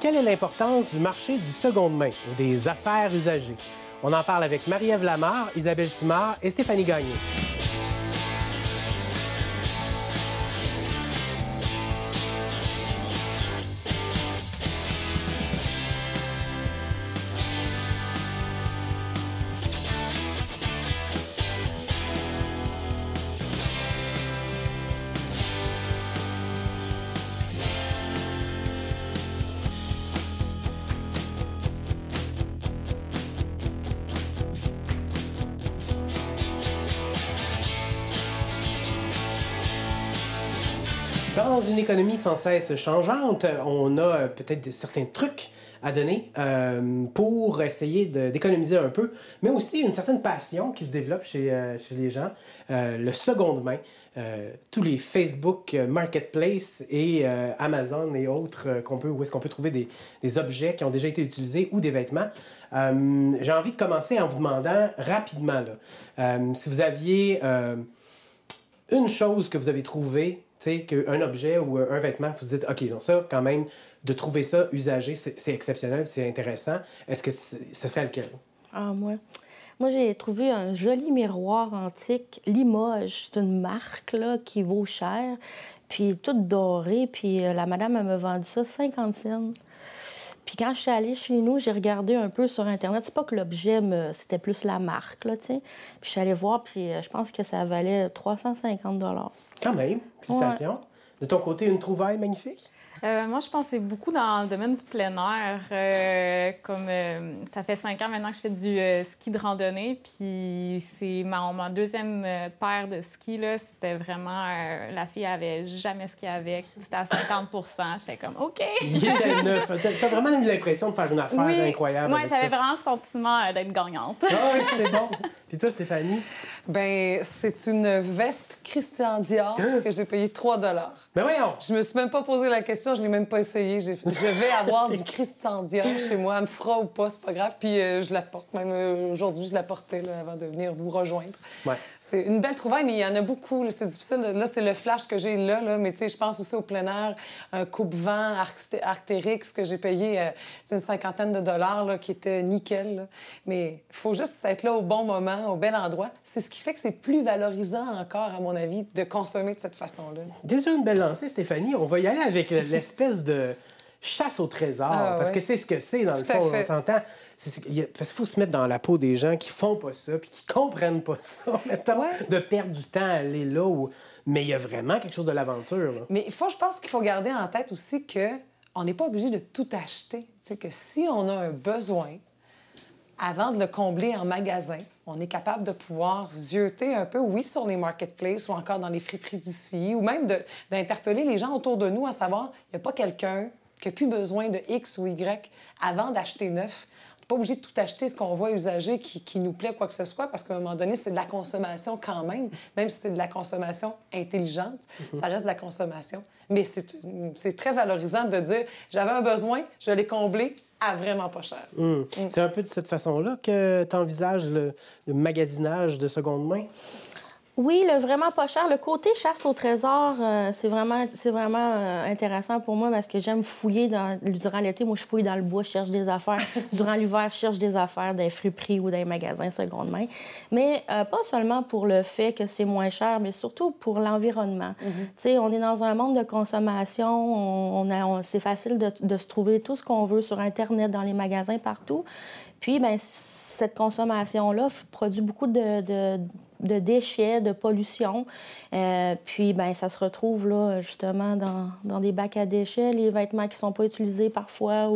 quelle est l'importance du marché du seconde main ou des affaires usagées? On en parle avec Marie-Ève Lamarre, Isabelle Simard et Stéphanie Gagné. Dans une économie sans cesse changeante, on a peut-être certains trucs à donner pour essayer d'économiser un peu, mais aussi une certaine passion qui se développe chez les gens, le seconde main, tous les Facebook Marketplace et Amazon et autres où est-ce qu'on peut trouver des objets qui ont déjà été utilisés ou des vêtements. J'ai envie de commencer en vous demandant rapidement là, si vous aviez une chose que vous avez trouvée, qu'un objet ou un vêtement, vous vous dites, OK, donc ça, quand même, de trouver ça usagé, c'est exceptionnel, c'est intéressant. Est-ce que ce serait lequel? Ah, moi j'ai trouvé un joli miroir antique, Limoges. C'est une marque là, qui vaut cher, puis toute dorée. Puis la madame, elle m'a vendu ça 50 cents. Puis quand je suis allée chez nous, j'ai regardé un peu sur Internet. C'est pas que l'objet, c'était plus la marque, là, tu sais. Puis je suis allée voir, puis je pense que ça valait 350 $. Quand même, félicitations. Ouais. De ton côté, une trouvaille magnifique? Moi, je pensais beaucoup dans le domaine du plein air. Ça fait 5 ans maintenant que je fais du ski de randonnée, puis c'est ma deuxième paire de skis, là, c'était vraiment... la fille avait jamais skié avec. C'était à 50 %. J'étais comme, OK! Il était neuf. T'as vraiment eu l'impression de faire une affaire incroyable. Oui, j'avais vraiment le sentiment d'être gagnante. Ah oui, c'est bon. Puis toi, Stéphanie? Ben, c'est une veste Christian Dior que j'ai payée 3 $. Ben voyons! Je me suis même pas posé la question, je l'ai même pas essayé. Je vais avoir du Christian Dior chez moi, elle me fera ou pas, c'est pas grave. Puis je la porte. Même aujourd'hui, je la portais là, avant de venir vous rejoindre. Ouais. C'est une belle trouvaille, mais il y en a beaucoup. C'est difficile. Là, c'est le flash que j'ai là, mais tu sais, je pense aussi au plein air, un coupe-vent Arc'teryx que j'ai payé c'est une 50aine de dollars là, qui était nickel. Là. Mais il faut juste être là au bon moment, au bel endroit. C'est ce qui fait que c'est plus valorisant encore, à mon avis, de consommer de cette façon-là. Déjà une belle lancée, Stéphanie. On va y aller avec l'espèce de chasse au trésor. Parce que c'est ce que c'est, dans le fond. On s'entend. Parce qu'il faut se mettre dans la peau des gens qui font pas ça puis qui comprennent pas ça, mettons, de perdre du temps à aller là où... Mais il y a vraiment quelque chose de l'aventure. Là. Mais je pense qu'il faut garder en tête aussi qu'on n'est pas obligé de tout acheter. Tu sais, que si on a un besoin, avant de le combler en magasin, on est capable de pouvoir zioter un peu, oui, sur les marketplaces ou encore dans les friperies d'ici, ou même d'interpeller les gens autour de nous à savoir, il n'y a pas quelqu'un qui n'a plus besoin de X ou Y avant d'acheter neuf. On n'est pas obligé de tout acheter ce qu'on voit usagé qui nous plaît quoi que ce soit, parce qu'à un moment donné, c'est de la consommation quand même si c'est de la consommation intelligente, ça reste de la consommation. Mais c'est très valorisant de dire, j'avais un besoin, je l'ai comblé, à vraiment pas cher. C'est un peu de cette façon-là que tu envisages le magasinage de seconde main? Oui, le vraiment pas cher. Le côté chasse au trésor, c'est vraiment intéressant pour moi parce que j'aime fouiller durant l'été. Moi, je fouille dans le bois, je cherche des affaires. Durant l'hiver, je cherche des affaires dans les friperies ou dans les magasins seconde main. Mais pas seulement pour le fait que c'est moins cher, mais surtout pour l'environnement. Tu sais, on est dans un monde de consommation. C'est facile de se trouver tout ce qu'on veut sur Internet, dans les magasins, partout. Puis, bien, cette consommation-là produit beaucoup de déchets, de pollution. Puis, bien, ça se retrouve, là, justement, dans des bacs à déchets, les vêtements qui ne sont pas utilisés parfois.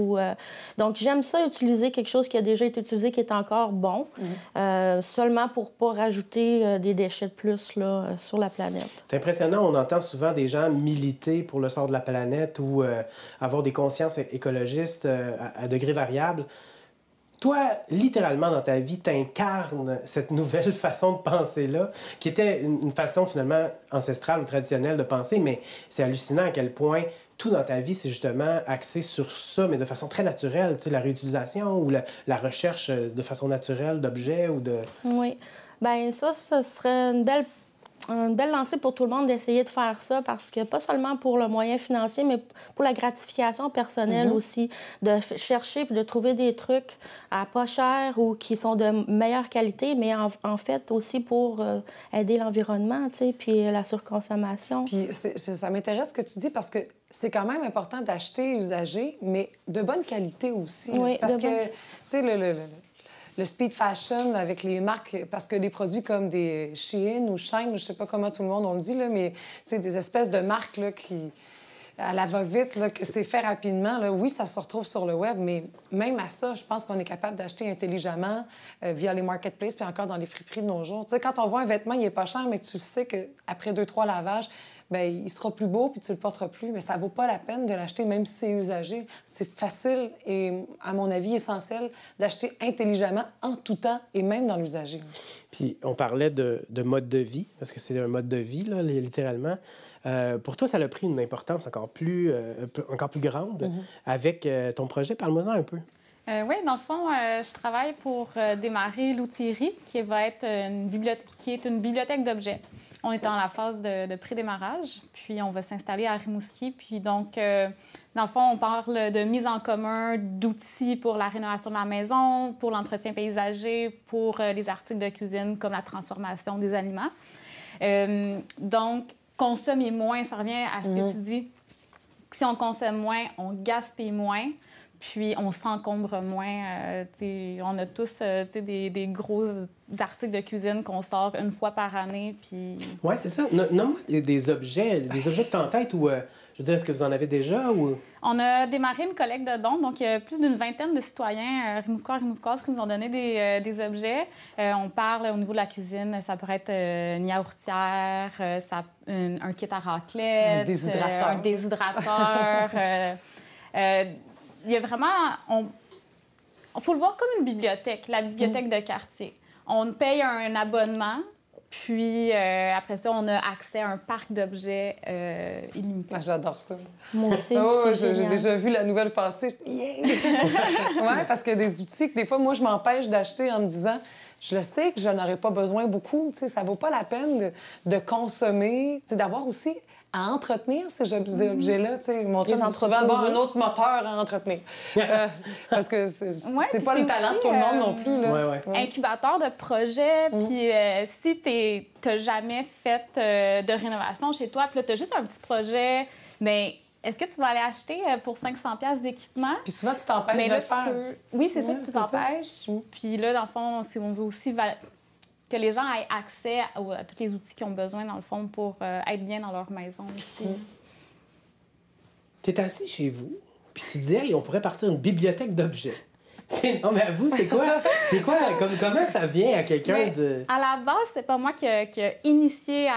Donc, j'aime ça, utiliser quelque chose qui a déjà été utilisé, qui est encore bon, seulement pour ne pas rajouter des déchets de plus là, sur la planète. C'est impressionnant. On entend souvent des gens militer pour le sort de la planète ou avoir des consciences écologistes à degrés variables. Toi, littéralement, dans ta vie, t'incarnes cette nouvelle façon de penser-là, qui était une façon, finalement, ancestrale ou traditionnelle de penser, mais c'est hallucinant à quel point tout dans ta vie, c'est justement axé sur ça, mais de façon très naturelle, tu sais, la réutilisation ou la recherche de façon naturelle d'objets ou de... Oui. Bien, ça serait une belle une belle lancée pour tout le monde d'essayer de faire ça parce que pas seulement pour le moyen financier, mais pour la gratification personnelle aussi, de chercher et de trouver des trucs à pas cher ou qui sont de meilleure qualité, mais en fait aussi pour aider l'environnement, tu sais, puis la surconsommation. Puis ça m'intéresse ce que tu dis parce que c'est quand même important d'acheter usagé, mais de bonne qualité aussi. Oui, parce que, tu sais, le speed fashion avec les marques, parce que des produits comme des Shein ou Shine, je sais pas comment tout le monde on le dit, là, mais des espèces de marques là, qui, à la va-vite, là, que c'est fait rapidement. Là. Oui, ça se retrouve sur le web, mais même à ça, je pense qu'on est capable d'acheter intelligemment via les marketplaces puis encore dans les friperies de nos jours. Tu sais, quand on voit un vêtement, il est pas cher, mais tu sais qu'après 2-3 lavages, bien, il sera plus beau puis tu le porteras plus, mais ça vaut pas la peine de l'acheter même si c'est usagé. C'est facile et, à mon avis, essentiel d'acheter intelligemment en tout temps et même dans l'usager. Puis on parlait de mode de vie, parce que c'est un mode de vie, là, littéralement. Pour toi, ça a pris une importance encore plus grande avec ton projet. Parle-moi-en un peu. Oui, dans le fond, je travaille pour démarrer l'outillerie, qui va être une bibliothèque d'objets. On est dans la phase de pré-démarrage, puis on va s'installer à Rimouski. Puis donc, dans le fond, on parle de mise en commun d'outils pour la rénovation de la maison, pour l'entretien paysager, pour les articles de cuisine, comme la transformation des aliments. Donc, consommer moins, ça revient à ce que tu dis. Si on consomme moins, on gaspille moins. Puis, on s'encombre moins. On a tous des gros articles de cuisine qu'on sort une fois par année. Puis... Oui, c'est ça. Nomme-moi des objets que tu as en tête ou, je veux dire, est-ce que vous en avez déjà ou... On a démarré une collecte de dons. Donc, il y a plus d'une vingtaine de citoyens rimouskois et rimouskoises qui nous ont donné des objets. On parle au niveau de la cuisine, ça pourrait être une yaourtière, un kit à raclette, un déshydrateur. Il y a vraiment... Il faut le voir comme une bibliothèque, la bibliothèque de quartier. On paye un abonnement, puis après ça, on a accès à un parc d'objets illimité. Ah, j'adore ça. Moi aussi, j'ai déjà vu la nouvelle passer. Yeah! Oui, parce qu'il y a des outils que des fois, moi, je m'empêche d'acheter en me disant... Je le sais que je n'aurais pas besoin beaucoup. Ça ne vaut pas la peine de consommer, d'avoir aussi à entretenir ces objets-là. Mon chum dit souvent avoir un autre moteur à entretenir. Parce que c'est pas le talent de tout le monde non plus. Là. Incubateur de projet. Puis si tu n'as jamais fait de rénovation chez toi, puis là, tu as juste un petit projet, bien... Est-ce que tu vas aller acheter pour 500$ d'équipement? Puis souvent, tu t'empêches de le faire. Oui, c'est ça, tu t'empêches. Puis là, dans le fond, si on veut aussi que les gens aient accès à tous les outils qu'ils ont besoin, dans le fond, pour être bien dans leur maison aussi. Tu es assis chez vous, puis tu te dis, hey, on pourrait partir une bibliothèque d'objets. Non, mais à vous, c'est quoi? Comment ça vient à quelqu'un de... À la base, c'est pas moi qui a initié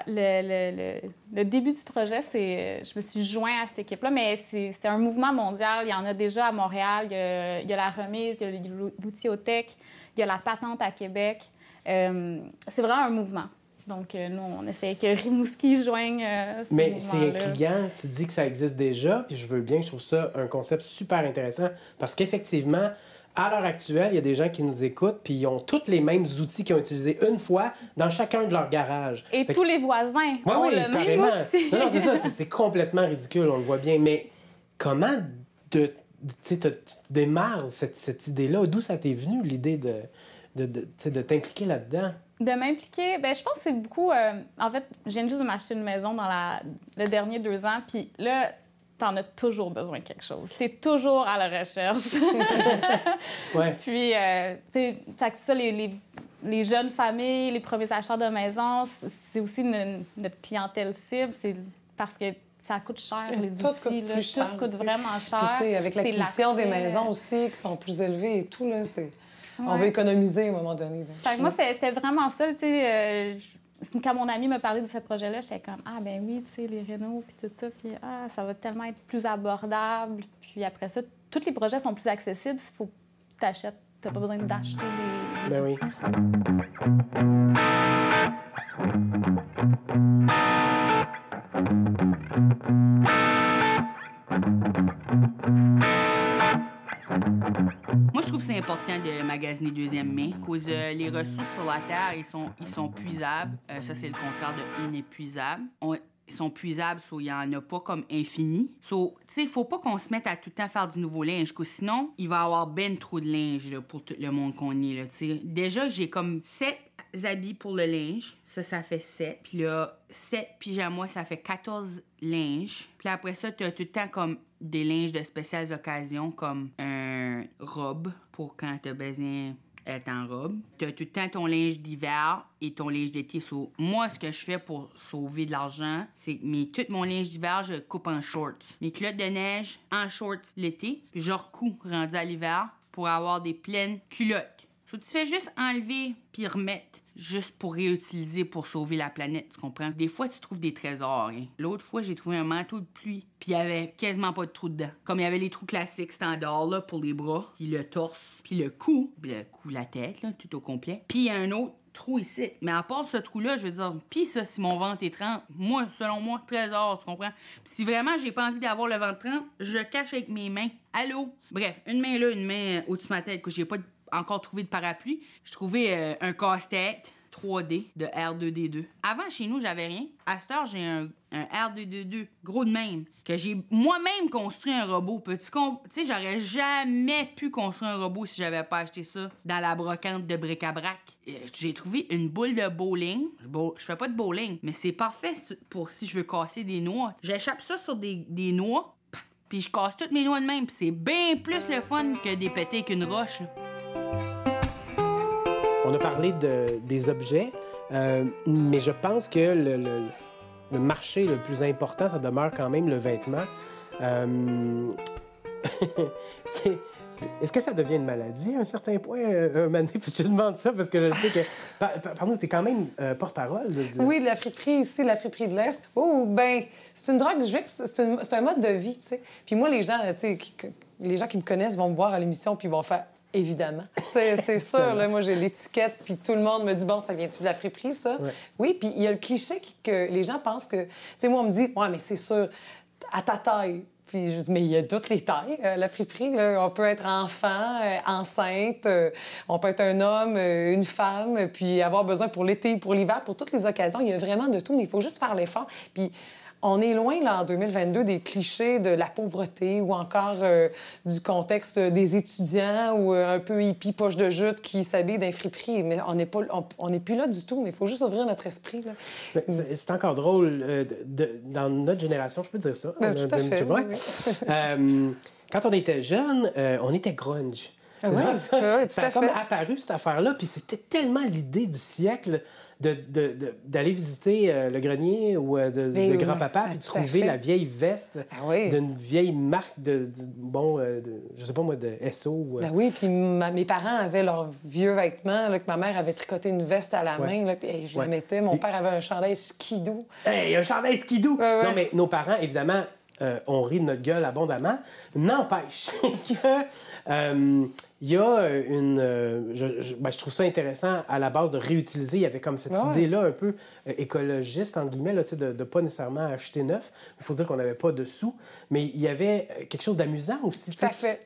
le début du projet. Je me suis joint à cette équipe-là, mais c'est un mouvement mondial. Il y en a déjà à Montréal. Il y a la remise, il y a l'outillotech, il y a la patente à Québec. C'est vraiment un mouvement. Donc, nous, on essaie que Rimouski joigne ce Mais c'est intriguant. Tu dis que ça existe déjà, puis je veux bien, je trouve ça un concept super intéressant parce qu'effectivement, à l'heure actuelle, il y a des gens qui nous écoutent, puis ils ont tous les mêmes outils qu'ils ont utilisés une fois dans chacun de leurs garages. Et tous les voisins ont le même outil. Non, c'est ça, c'est complètement ridicule, on le voit bien. Mais comment tu démarres cette idée-là? D'où ça t'est venu, l'idée de t'impliquer là-dedans? De m'impliquer, bien, je pense que c'est beaucoup... en fait, je viens juste de m'acheter une maison dans le dernier 2 ans, puis là, t'en as toujours besoin de quelque chose. T'es toujours à la recherche. Ouais. Puis, tu sais, ça, les jeunes familles, les premiers acheteurs de maison, c'est aussi notre clientèle cible. C'est parce que ça coûte cher, les outils. Tout coûte vraiment cher. Puis, tu sais, avec l'acquisition des maisons aussi, qui sont plus élevées et tout, là, on veut économiser à un moment donné. Fait que moi, c'était vraiment ça, tu sais... Quand mon ami me parlait de ce projet-là, j'étais comme « Ah, ben oui, tu sais, les rénaux, puis tout ça, puis ça va tellement être plus abordable. » Puis après ça, tous les projets sont plus accessibles s'il faut que tu achètes. Tu n'as pas besoin d'acheter les oui. Moi, je trouve que c'est important de magasiner deuxième main, cause les ressources sur la Terre, ils sont puisables. Ça, c'est le contraire de inépuisable. Ils sont puisables, il n'y en a pas comme infini. Tu sais, il faut pas qu'on se mette à tout le temps faire du nouveau linge, parce que sinon, il va y avoir ben trop de linge là, pour tout le monde qu'on est. Là, t'sais. Déjà, j'ai comme 7 habits pour le linge. Ça fait 7. Puis là, 7 pyjamas, ça fait 14 linges. Puis après ça, tu as tout le temps comme des linges de spéciales occasions, comme un robe pour quand tu as besoin d'être en robe. Tu as tout le temps ton linge d'hiver et ton linge d'été. Moi, ce que je fais pour sauver de l'argent, c'est que tout mon linge d'hiver, je le coupe en shorts. Mes culottes de neige en shorts l'été, puis je recouds rendu à l'hiver pour avoir des pleines culottes. Tu fais juste enlever puis remettre, juste pour réutiliser pour sauver la planète, tu comprends? Des fois, tu trouves des trésors. Hein? L'autre fois, j'ai trouvé un manteau de pluie, puis il y avait quasiment pas de trous dedans. Comme il y avait les trous classiques standards là, pour les bras, puis le torse, puis le cou, la tête, là, tout au complet. Puis il y a un autre trou ici. Mais à part ce trou-là, je veux dire, pis ça, si mon ventre est 30, moi, selon moi, trésor, tu comprends? Pis si vraiment j'ai pas envie d'avoir le ventre 30, je le cache avec mes mains. Allô? Bref, une main là, une main au-dessus de ma tête, que j'ai pas encore trouvé de parapluie. J'ai trouvé un casse-tête 3D de R2D2. Avant, chez nous, j'avais rien. À cette heure, j'ai un R2D2 gros de même, que j'ai moi-même construit un robot. Tu sais, j'aurais jamais pu construire un robot si j'avais pas acheté ça dans la brocante de bric-à-brac. J'ai trouvé une boule de bowling. Je fais pas de bowling, mais c'est parfait pour si je veux casser des noix. J'échappe ça sur des noix, puis je casse toutes mes noix de même. Puis c'est bien plus le fun que des pétés qu'une roche. On a parlé des objets, mais je pense que le marché le plus important, ça demeure quand même le vêtement. Est-ce que ça devient une maladie à un certain point, Mané? Je te demande ça parce que je sais que... Pardon, t'es quand même porte-parole. Oui, de la friperie ici, la friperie de l'Est. Oh, ben, c'est une drogue, je dirais que c'est un mode de vie, tu sais. Puis moi, les gens qui me connaissent vont me voir à l'émission puis vont faire... Évidemment. C'est sûr, là, moi, j'ai l'étiquette, puis tout le monde me dit, bon, ça vient-tu de la friperie, ça? Ouais. Oui, puis il y a le cliché que les gens pensent que... Tu sais, moi, on me dit, ouais, mais c'est sûr, à ta taille. Puis je dis, mais il y a toutes les tailles, la friperie, là. On peut être enfant, enceinte, on peut être un homme, une femme, puis avoir besoin pour l'été, pour l'hiver, pour toutes les occasions. Il y a vraiment de tout, mais il faut juste faire l'effort. Puis on est loin, là, en 2022, des clichés de la pauvreté ou encore du contexte des étudiants ou un peu hippie, poche de jute qui s'habillent dans les friperies. Mais on n'est plus là du tout, mais il faut juste ouvrir notre esprit. Là. C'est encore drôle. Dans notre génération, je peux dire ça. Ben, tout à fait. Oui. Quand on était jeunes, on était grunge. Oui, tout à fait. Ça a comme apparu, cette affaire-là, puis c'était tellement l'idée du siècle... d'aller visiter le grenier ou de grand-papa et de trouver la vieille veste d'une vieille marque je sais pas moi, de SO. Ben oui, puis mes parents avaient leurs vieux vêtements, là, que ma mère avait tricoté une veste à la main, là, puis je la mettais. Mon père avait un chandail skidoo. Hey, un chandail skidoo! Non, mais nos parents, évidemment, on rit de notre gueule abondamment. N'empêche que... il y a je trouve ça intéressant à la base de réutiliser. Il y avait comme cette idée-là un peu écologiste, entre guillemets, là, de ne pas nécessairement acheter neuf. Il faut dire qu'on n'avait pas de sous. Mais il y avait quelque chose d'amusant aussi. Tout à fait.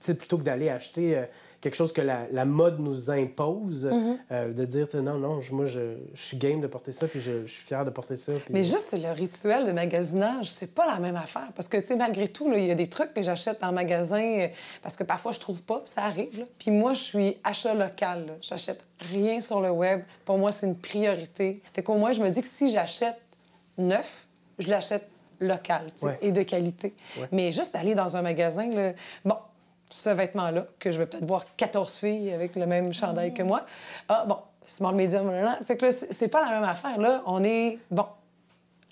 Plutôt que d'aller acheter quelque chose que la mode nous impose, de dire non, moi je suis game de porter ça, puis je suis fière de porter ça. Puis... Mais juste le rituel de magasinage, c'est pas la même affaire. Parce que, tu sais, malgré tout, il y a des trucs que j'achète en magasin parce que parfois je trouve pas, puis ça arrive. Là. Puis moi, je suis achat local. Là. J'achète rien sur le web. Pour moi, c'est une priorité. Fait qu'au moins, je me dis que si j'achète neuf, je l'achète local, tu sais, et de qualité. Ouais. Mais juste aller dans un magasin, là, bon, ce vêtement-là, que je vais peut-être voir 14 filles avec le même chandail que moi. Ah, bon, small, medium, blablabla. Fait que là, c'est pas la même affaire. Là, on est, bon,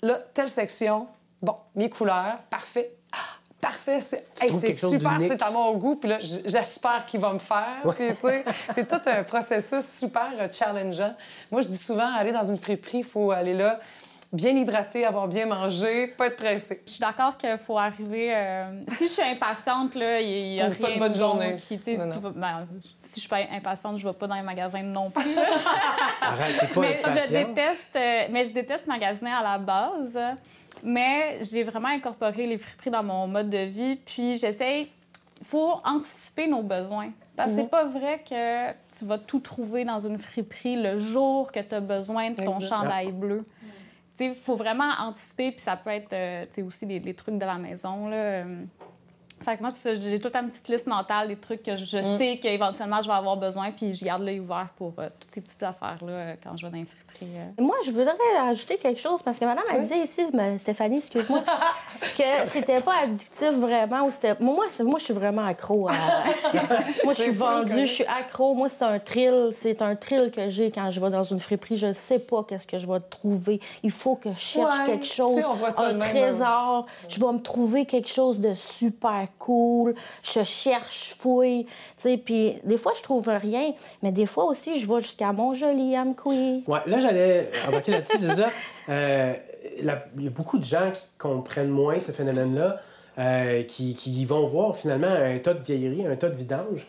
là, telle section, bon, mes couleurs, parfait. Ah, parfait, c'est super, c'est à mon goût. Puis là, j'espère qu'il va me faire. Puis, tu sais, c'est tout un processus super challengeant. Moi, je dis souvent, aller dans une friperie, il faut aller là, bien hydraté, avoir bien mangé, pas être pressé. Je suis d'accord qu'il faut arriver... Si je suis impatiente, là, il y a rien pas de bonne journée. Si je suis pas impatiente, je vais pas dans les magasins non plus. Arrête, t'es pas mais je déteste magasiner à la base. Mais j'ai vraiment incorporé les friperies dans mon mode de vie. Puis j'essaye faut anticiper nos besoins. Parce que c'est pas vrai que tu vas tout trouver dans une friperie le jour que tu as besoin de ton chandail bleu. Il faut vraiment anticiper, puis ça peut être aussi les trucs de la maison. Là. Fait que moi, j'ai toute une petite liste mentale des trucs que je sais qu'éventuellement je vais avoir besoin, puis je garde l'œil ouvert pour toutes ces petites affaires-là quand je vais dans les friperies. Moi, je voudrais ajouter quelque chose, parce que madame a dit ici, Stéphanie, excuse-moi, que c'était pas addictif vraiment. Ou c'était... Moi, je suis vraiment accro à... Moi, je suis vendue, je suis accro. Moi, c'est un thrill que j'ai quand je vais dans une friperie. Je sais pas qu'est-ce que je vais trouver. Il faut que je cherche quelque chose, un trésor. Je vais me trouver quelque chose de super cool. Je cherche, fouille. Puis des fois, je trouve rien, mais des fois aussi, je vais jusqu'à Mont-Joli, Amqui. Ouais, là, j'allais embarquer là-dessus, c'est ça. Il y a beaucoup de gens qui comprennent moins ce phénomène-là, qui vont voir finalement un tas de vieillerie, un tas de vidange,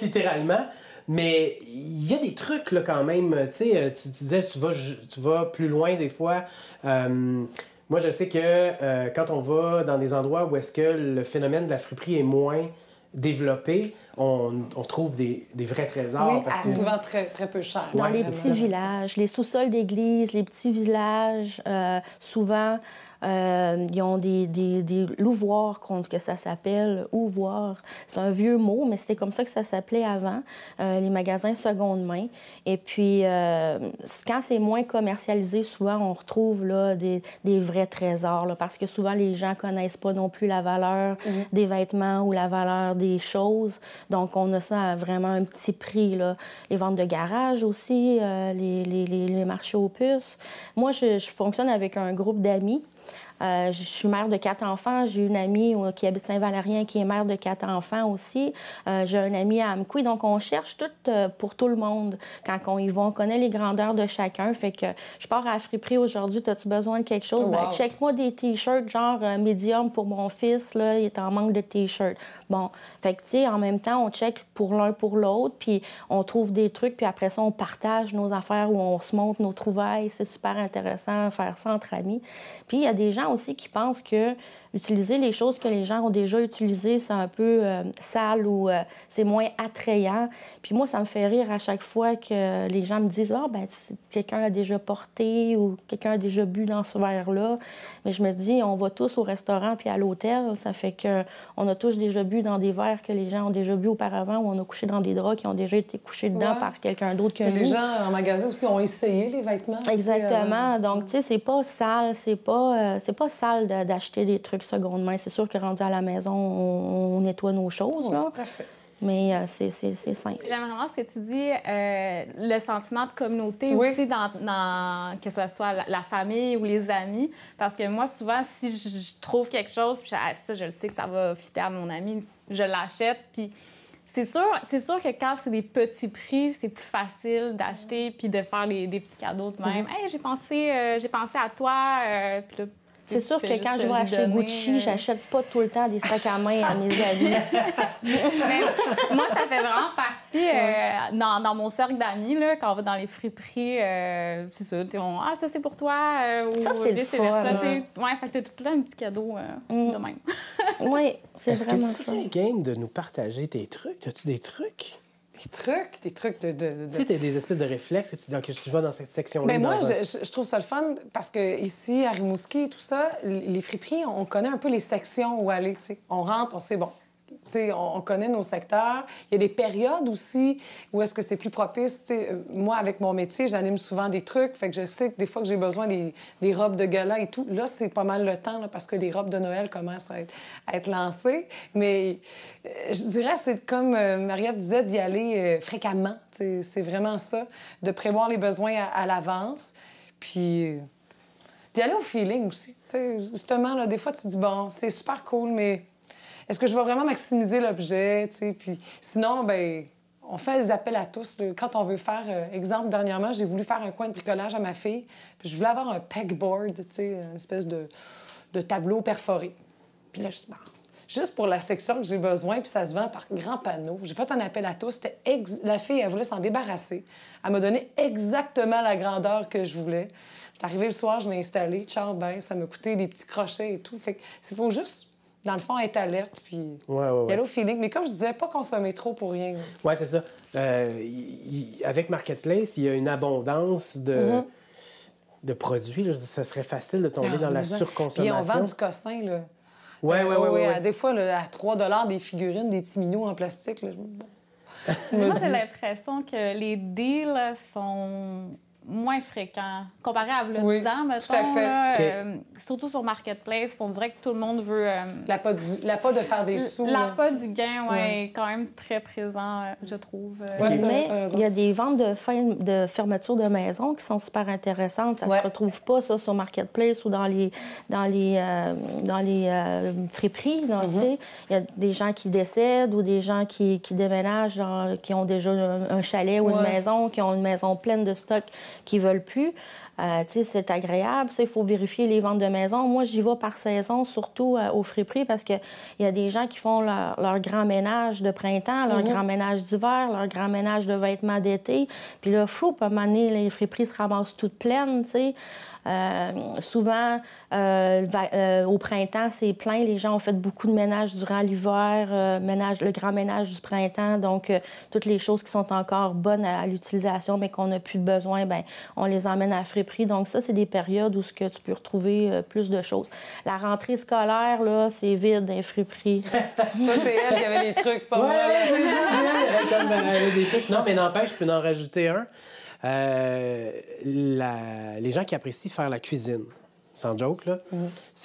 littéralement. Mais il y a des trucs là, quand même. Tu disais, tu vas plus loin des fois. Moi, je sais que quand on va dans des endroits où est-ce que le phénomène de la friperie est moins développé, on trouve des vrais trésors. Oui, souvent très, très peu cher. Dans les petits villages, les sous-sols d'église, les petits villages, souvent, ils ont des louvoirs, que ça s'appelle, ouvoirs. C'est un vieux mot, mais c'était comme ça que ça s'appelait avant, les magasins seconde main. Et puis, quand c'est moins commercialisé, souvent, on retrouve là, des vrais trésors, là, parce que souvent, les gens connaissent pas non plus la valeur des vêtements ou la valeur des choses. Donc, on a ça à vraiment un petit prix, là. Les ventes de garage aussi, les marchés aux puces. Moi, je fonctionne avec un groupe d'amis. Je suis mère de 4 enfants. J'ai une amie qui habite Saint-Valérien qui est mère de 4 enfants aussi. J'ai un ami à Amqui. Donc, on cherche tout pour tout le monde. Quand on y va, on connaît les grandeurs de chacun. Fait que je pars à la friperie aujourd'hui. As-tu besoin de quelque chose? Ben, check-moi des T-shirts genre médium pour mon fils. Là, il est en manque de T-shirts. Bon, fait que, tu sais, en même temps, on check pour l'un pour l'autre. Puis on trouve des trucs. Puis après ça, on partage nos affaires ou on se montre nos trouvailles. C'est super intéressant faire ça entre amis. Puis il y a des gens aussi qui pensent que utiliser les choses que les gens ont déjà utilisées, c'est un peu sale ou c'est moins attrayant. Puis moi, ça me fait rire à chaque fois que les gens me disent « Ah, ben quelqu'un a déjà porté ou quelqu'un a déjà bu dans ce verre-là. » Mais je me dis, on va tous au restaurant puis à l'hôtel. Ça fait qu'on a tous déjà bu dans des verres que les gens ont déjà bu auparavant ou on a couché dans des draps qui ont déjà été couchés dedans par quelqu'un d'autre que nous. Les gens en magasin aussi ont essayé les vêtements. Exactement. Donc, tu sais, c'est pas sale. C'est pas sale d'acheter des trucs seconde main. C'est sûr que rendu à la maison, on nettoie nos choses. Là. Parfait. Mais c'est simple. J'aime vraiment ce que tu dis, le sentiment de communauté aussi, dans que ce soit la famille ou les amis. Parce que moi, souvent, si je trouve quelque chose, puis ça, je le sais que ça va fitter à mon ami, je l'achète. Puis c'est sûr que quand c'est des petits prix, c'est plus facile d'acheter puis de faire des petits cadeaux de même. Hey, j'ai pensé à toi. Puis là, c'est sûr que quand je vais acheter Gucci, j'achète pas tout le temps des sacs à main à mes amis. Mais moi, ça fait vraiment partie dans mon cercle d'amis, là, quand on va dans les friperies, c'est ça, ah, ça c'est pour toi. Ça, c'est le fun. Ouais, fait que t'as tout le temps un petit cadeau de même. Oui, c'est vraiment fun. Est-ce que tu serais game de nous partager tes trucs? As-tu des trucs? Des trucs de... Tu sais, t'as des espèces de réflexes que tu dis, OK, je vais dans cette section-là. Mais moi, je trouve ça le fun parce que ici, à Rimouski et tout ça, les friperies, on connaît un peu les sections où aller, tu sais. On rentre, on sait, bon, tu sais, on connaît nos secteurs. Il y a des périodes aussi où est-ce que c'est plus propice. Tu sais, moi, avec mon métier, j'anime souvent des trucs. Fait que je sais que des fois que j'ai besoin des robes de gala et tout, là, c'est pas mal le temps là, parce que les robes de Noël commencent à être lancées. Mais je dirais, c'est comme Marie-Ève disait, d'y aller fréquemment. Tu sais, c'est vraiment ça, de prévoir les besoins à l'avance. Puis d'y aller au feeling aussi. Tu sais, justement, là, des fois, tu te dis, bon, c'est super cool, mais... Est-ce que je vais vraiment maximiser l'objet, tu sais? Puis sinon, ben on fait des appels à tous. Là. Quand on veut faire... exemple, dernièrement, j'ai voulu faire un coin de bricolage à ma fille. Puis je voulais avoir un pegboard, tu sais, une espèce de tableau perforé. Puis là, je dis, juste pour la section que j'ai besoin, puis ça se vend par grands panneaux. J'ai fait un appel à tous. La fille, elle voulait s'en débarrasser. Elle m'a donné exactement la grandeur que je voulais. J'étais arrivée le soir, je l'ai installé. Ciao, ben, ça m'a coûté des petits crochets et tout. Fait que il faut juste dans le fond, être alerte, puis y aller au feeling. Mais comme je disais, pas consommer trop pour rien. Oui, c'est ça. Avec Marketplace, il y a une abondance de produits. Là. Ça serait facile de tomber dans la surconsommation. Puis on vend du cossin, là. Oui. Des fois, là, à 3 $ des figurines, des petits minots en plastique. Là, moi, j'ai l'impression que les deals sont moins fréquents comparé à 10 ans, mettons. Tout à fait. Là, surtout sur Marketplace, on dirait que tout le monde veut... L'appât de faire des sous. L'appât du gain, est quand même très présent, je trouve. Mais il y a des ventes de fermeture de maison qui sont super intéressantes. Ça se retrouve pas, ça, sur Marketplace ou dans les friperies. Il y a des gens qui décèdent ou des gens qui déménagent, qui ont déjà un chalet ou une maison, qui ont une maison pleine de stock qui ne veulent plus. C'est agréable. Il faut vérifier les ventes de maison. Moi, j'y vais par saison, surtout aux friperies, parce qu'il y a des gens qui font leur grand ménage de printemps, leur grand ménage d'hiver, leur grand ménage de vêtements d'été. Puis là, à un moment donné, les friperies se ramassent toutes pleines, tu sais. Souvent, au printemps, c'est plein. Les gens ont fait beaucoup de ménage durant l'hiver, le grand ménage du printemps. Donc, toutes les choses qui sont encore bonnes à l'utilisation, mais qu'on n'a plus de besoin, bien, on les emmène à la friperie. Donc, ça, c'est des périodes où tu peux retrouver plus de choses. La rentrée scolaire, là, c'est vide dans les friperies. Ça, c'est elle qui avait les trucs, c'est pas moi. Des trucs. Non, mais n'empêche, je peux en rajouter un. Les gens qui apprécient faire la cuisine, sans joke, là,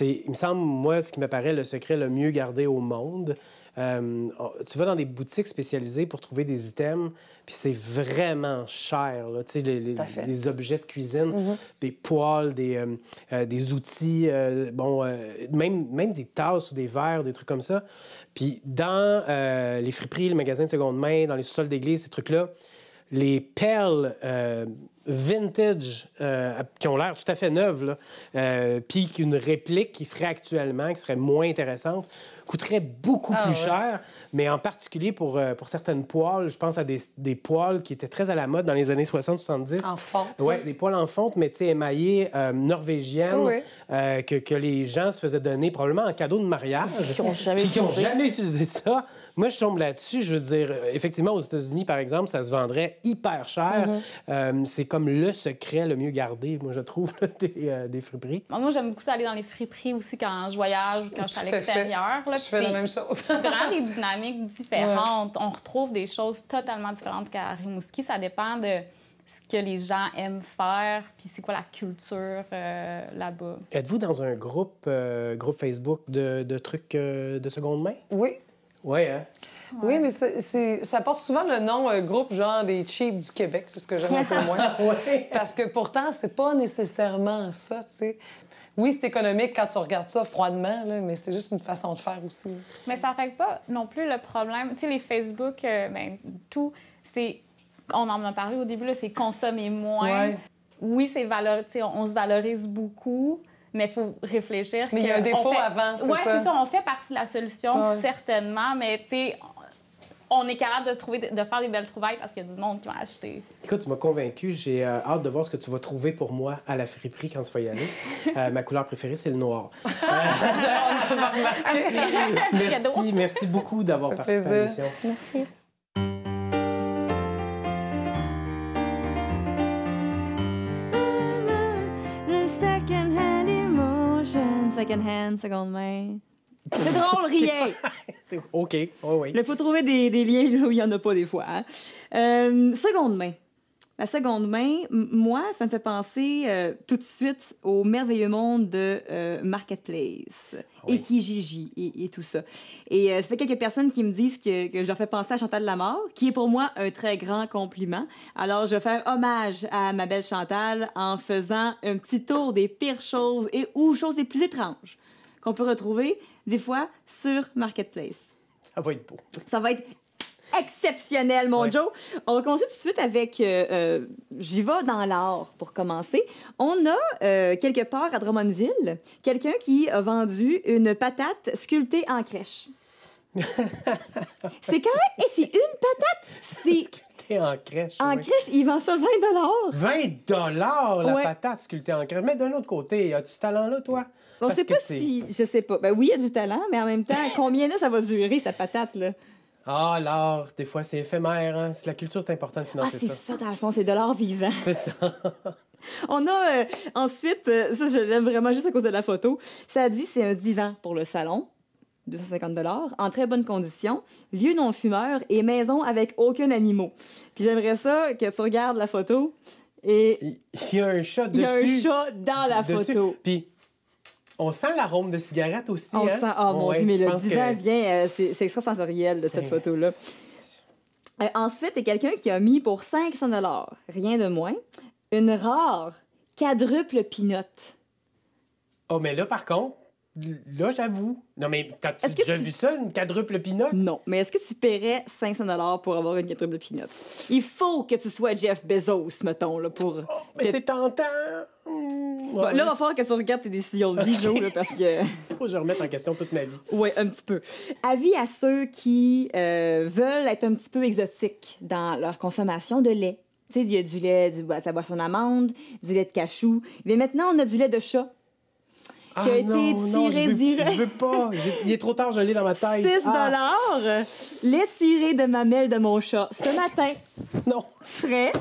il me semble, moi, ce qui me paraît le secret le mieux gardé au monde. Tu vas dans des boutiques spécialisées pour trouver des items, puis c'est vraiment cher, là, tu sais, les objets de cuisine, des poêles, des outils, même des tasses ou des verres, des trucs comme ça. Puis dans les friperies, les magasins de seconde main, dans les sous-sols d'église, ces trucs-là, les perles vintage qui ont l'air tout à fait neuves, puis qu'une réplique qui ferait actuellement, qui serait moins intéressante, coûterait beaucoup plus cher, mais en particulier pour certaines poêles. Je pense à des poêles qui étaient très à la mode dans les années 60-70. En fonte. Oui, des poêles en fonte, mais tu sais, émaillées norvégiennes, que les gens se faisaient donner probablement en cadeau de mariage. Qui n'ont jamais utilisé ça. Moi, je tombe là-dessus. Je veux dire, effectivement, aux États-Unis, par exemple, ça se vendrait hyper cher. C'est comme le secret le mieux gardé, moi, je trouve, là, des friperies. Moi, j'aime beaucoup ça aller dans les friperies aussi quand je voyage ou quand je suis à l'extérieur. Je fais la même chose. C'est vraiment des dynamiques différentes. On retrouve des choses totalement différentes qu'à Rimouski. Ça dépend de ce que les gens aiment faire, puis c'est quoi la culture là-bas. Êtes-vous dans un groupe Facebook de trucs de seconde main? Oui. Oui, hein? Oui, mais ça porte souvent le nom groupe genre des cheap du Québec, ce que j'aime un peu moins. Parce que pourtant, c'est pas nécessairement ça, tu sais. Oui, c'est économique quand tu regardes ça froidement, là, mais c'est juste une façon de faire aussi. Mais ça règle pas non plus le problème. Tu sais, les Facebook, tout, c'est... On en a parlé au début, là, c'est consommer moins. Oui, c'est on se valorise beaucoup, mais il faut réfléchir. Mais il y a un défaut avant, c'est ça? Oui, c'est ça. On fait partie de la solution, certainement, mais tu sais, on est capable de faire des belles trouvailles parce qu'il y a du monde qui va acheter. Écoute, tu m'as convaincue. J'ai hâte de voir ce que tu vas trouver pour moi à la friperie quand tu vas y aller. Ma couleur préférée, c'est le noir. Merci beaucoup d'avoir participé à l'émission. Merci. Second-hand, seconde main. C'est drôle, rien! C'est OK. Oh, oui. Il faut trouver des liens là où il n'y en a pas des fois. Hein? Seconde main. La seconde main, moi, ça me fait penser tout de suite au merveilleux monde de Marketplace et Kijiji et tout ça. Et ça fait quelques personnes qui me disent que je leur fais penser à Chantal Lamarre, qui est pour moi un très grand compliment. Alors, je vais faire hommage à ma belle Chantal en faisant un petit tour des pires choses ou choses les plus étranges qu'on peut retrouver des fois sur Marketplace. Ça va être beau. Ça va être exceptionnel, mon Joe. On va commencer tout de suite avec... j'y vais dans l'art pour commencer. On a, quelque part à Drummondville, quelqu'un qui a vendu une patate sculptée en crèche. C'est quand même... Et c'est une patate! sculptée en crèche. En ouais. crèche, il vend ça 20 $20 la Ouais. patate sculptée en crèche. Mais d'un autre côté, as-tu ce talent-là, toi? On Parce sait que pas c'est- si... Je sais pas. Ben oui, il y a du talent, mais en même temps, combien de ça va durer, sa patate, là? Ah, l'art, des fois, c'est éphémère. Hein? La culture, c'est important de Ah, financer c'est ça. ça, dans le fond, c'est de l'art vivant. C'est ça. On a ensuite, ça je l'aime vraiment juste à cause de la photo, ça dit c'est un divan pour le salon, 250 en très bonne condition, lieu non fumeur et maison avec aucun animal. Puis j'aimerais ça que tu regardes la photo et Il y a un chat il dessus. y a un chat dans la dessus. photo. Puis, on sent l'arôme de cigarette aussi. On hein? sent, oh mon Ouais, Dieu, mais je le pense divan que- vient, c'est extrasensoriel de cette Ben, photo-là. Ensuite, il y a quelqu'un qui a mis pour 500 rien de moins, une rare quadruple pinotte. Oh, mais là, par contre, là, j'avoue. Non, mais t'as-tu Est-ce que déjà tu- vu ça, une quadruple pinotte? Non, mais est-ce que tu paierais 500 pour avoir une quadruple pinotte? Il faut que tu sois Jeff Bezos, mettons, là, pour... Mais que- c'est tentant. Bon, là, il va falloir que tu regardes tes décisions de vie, Joe, là, parce que... Faut que je remette en question toute ma vie. Oui, un petit peu. Avis à ceux qui veulent être un petit peu exotiques dans leur consommation de lait. Tu sais, il y a du lait, de la boisson d'amande, du lait de cachou. Mais maintenant, on a du lait de chat. Qui a été tiré direct. Je veux pas. Il est trop tard, je l'ai dans ma tête. 6 Ah, lait tiré de mamelle de mon chat. Ce matin, non. frais,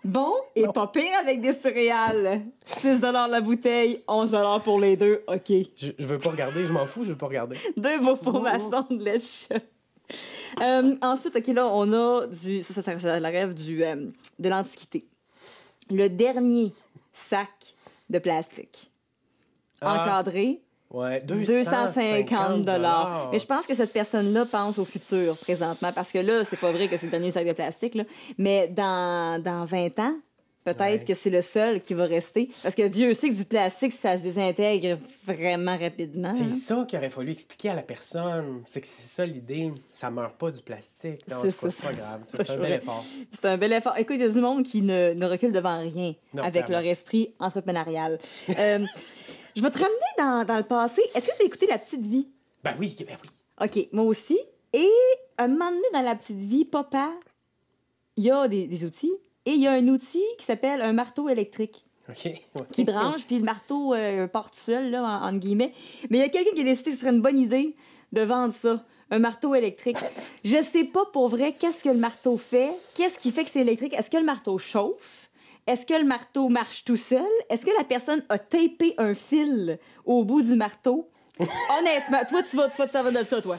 bon et Non. pas pire avec des céréales. 6 la bouteille, 11 pour les deux. OK. Je veux pas regarder, je m'en fous, je veux pas regarder. Deux beaux formations de lait de chat. Ensuite, OK, là, on a du... Ça la rêve de l'Antiquité. Le dernier sac de plastique. Ah. Encadré, Ouais, 250 Mais je pense que cette personne-là pense au futur présentement, parce que là, c'est pas vrai que c'est le dernier sac de plastique, là. Mais dans 20 ans, peut-être Ouais. que c'est le seul qui va rester. Parce que Dieu sait que du plastique, ça se désintègre vraiment rapidement. C'est hein. ça qu'il aurait fallu expliquer à la personne. C'est que c'est ça l'idée. Ça meurt pas du plastique. Non, C'est c'est ça. pas grave. Ça, C'est un je bel vois. effort. C'est un bel effort. Écoute, il y a du monde qui ne recule devant rien Non, avec clairement. leur esprit entrepreneurial. Je vais te ramener dans le passé. Est-ce que tu as écouté La Petite Vie? Ben oui, ben oui. OK, moi aussi. Et un moment donné, dans La Petite Vie, papa, il y a des outils. Et il y a un outil qui s'appelle un marteau électrique OK. Ouais. qui branche, puis le marteau part tout seul, là, entre guillemets. Mais il y a quelqu'un qui a décidé que ce serait une bonne idée de vendre ça, un marteau électrique. Je sais pas pour vrai qu'est-ce que le marteau fait, qu'est-ce qui fait que c'est électrique. Est-ce que le marteau chauffe? Est-ce que le marteau marche tout seul? Est-ce que la personne a tapé un fil au bout du marteau? Honnêtement, toi, tu vas te servir de ça, toi.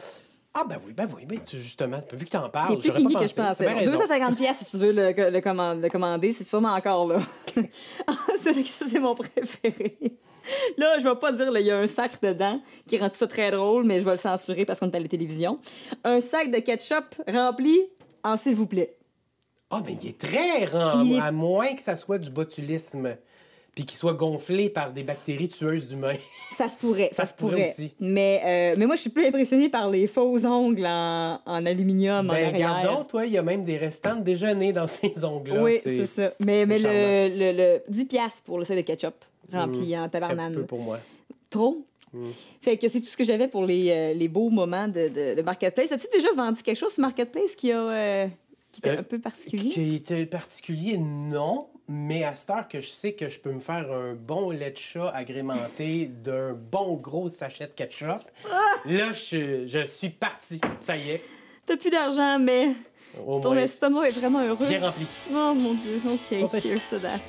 Ah, ben oui. Mais justement, vu que t'en parles, T'es plus j'aurais pas kinky que pensé. je pensais. T'as bien Bon, raison. 250 pièces si tu veux le commander. C'est sûrement encore là. c'est mon préféré. Là, je vais pas dire, il y a un sac dedans qui rend tout ça très drôle, mais je vais le censurer parce qu'on est à la télévision. Un sac de ketchup rempli en s'il vous plaît. Ah, mais il est très rare, Il est- à moins que ça soit du botulisme, puis qu'il soit gonflé par des bactéries tueuses d'humains. Ça se pourrait, Ça se pourrait aussi. Mais moi, je suis plus impressionnée par les faux ongles en aluminium en Ben, arrière. regarde donc, toi, il y a même des restants de déjeuner dans ces ongles-là. Oui, c'est ça. Mais c'est le 10 piastres pour le sac de ketchup rempli en Très tabarnane. peu pour moi. Trop? Fait que c'est tout ce que j'avais pour les beaux moments de Marketplace. As-tu déjà vendu quelque chose sur Marketplace qui était un peu particulier? Qui était particulier, non. Mais à cette heure que je sais que je peux me faire un bon lait de chat agrémenté d'un bon gros sachet de ketchup, là, je suis parti. Ça y est. T'as plus d'argent, mais Au ton moins, estomac est vraiment heureux. bien rempli. Oh mon Dieu, OK, Parfait. cheers to that.